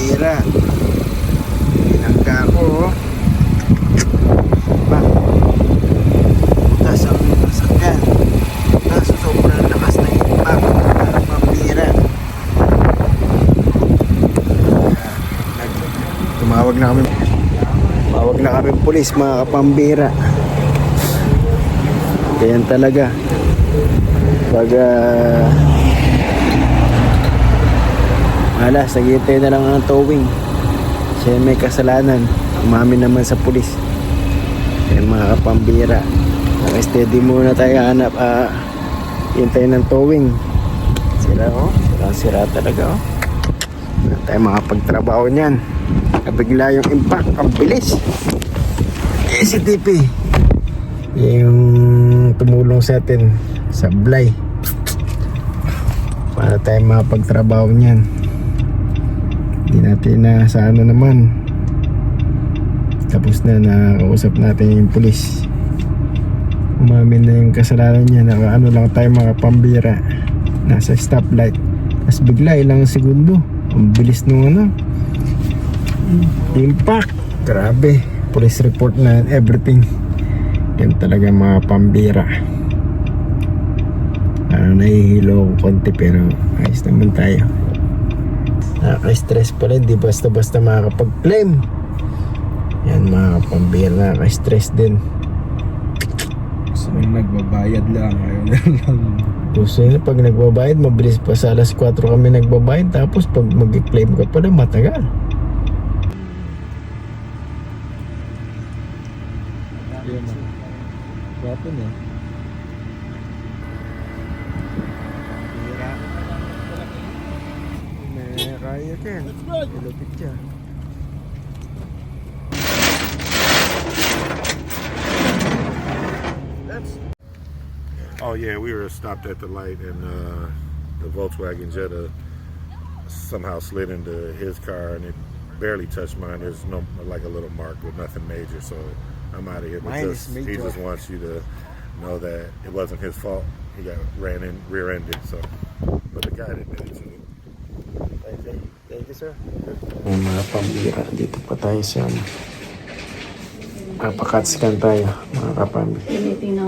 pambira. Pinangga ko. Ba? Butas ang sakyan. Kaso sobrang lakas ng impact. Pambira. Tumawag na kami pulis, mga kapambira. Ganyan talaga pag malas, naghihintay na lang ang towing. Siya may kasalanan, umamin naman sa pulis. Kaya mga kapambira, naka-steady muna tayo, hanap hintay ng towing. Sila sira talaga Wala tayo makapagtrabaho niyan. Bigla yung impact, ang bilis. ACTP yung tumulong sa atin, sablay, para tayo makapagtrabaho niyan. Hindi natin na sa ano naman, tapos na nakausap natin yung pulis, umamin na yung kasalanan niya. Nakaano lang tayo mga pambira, nasa stoplight, tapos bigla ilang segundo, ang bilis nung impact. Grabe, police report na everything. Yan talaga mga pambira. Nahihilo ko konti pero ayos naman tayo. Nakaka-stress pa rin, di basta-basta makakapag-claim. Yan mga pambira, nakaka-stress din. So nagbabayad lang, ayun lang. Gusto nila pag nagbabayad, mabilis pa. Sa alas 4 kami nagbabayad, tapos pag mag-claim ka pala, matagal. Wapo niya. May kaya ka yan. Ilupit siya. Oh yeah, we were stopped at the light and the Volkswagen Jetta somehow slid into his car and it barely touched mine. There's no, like a little mark with nothing major, so I'm out of here. But he just wants you to know that it wasn't his fault. He got rear-ended, so, but the guy admitted to it. Thank you, sir. Mga pambira, dito pa tayo sa papakatskan tayo, mga kapambira.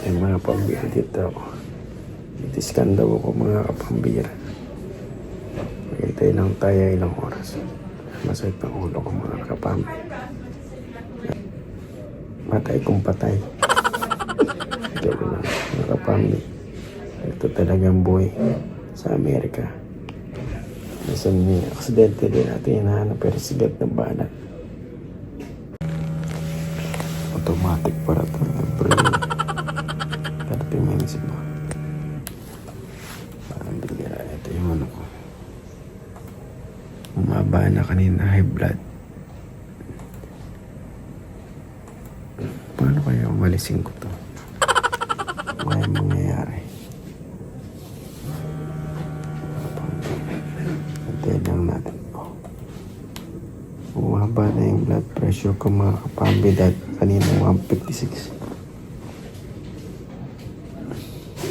Mga pambira dito ako. Itiskan daw ako, mga kapambira. Maghintay lang tayo ilang oras. Masakit ang ulo ko, mga kapambira. Matay kung patay. Ito lang, mga kapambira. Ito talagang buhay sa Amerika. Minsan may aksidente din natin hinahanap, pero sigat na balat. Automatic para ito. Every 30 minutes ba? Parang bigla. Ito yung ano ko. Umaba na kanina, high blood. Paano kaya umalisin ko to? May mangyayari. Antayin lang natin. Umaba na yung blood pressure ko, mga kapambira. Kanina 156.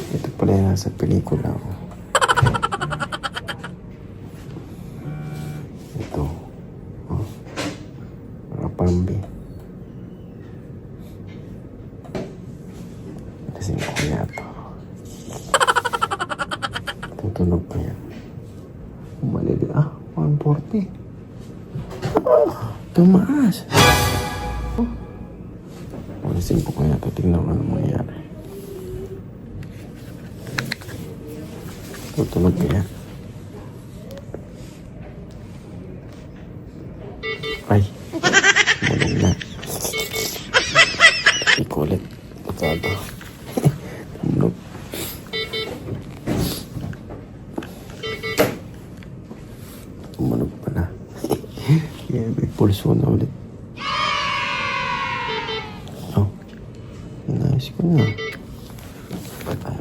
Ito pala yung nasa pelikula ko. Ito. Rapambi. Kasing ko kaya ito. Tutunog pa yan. Umalili. 140. Tumaas. Ulisin ko kaya ito. Tingnan ko anong mangyayari. Tutunog kaya. Ay. Muling na. Ikulit. Ito. Tumunog. Tumunog pala. Yan, may pulso na ulit. Inayos ko na. Patay.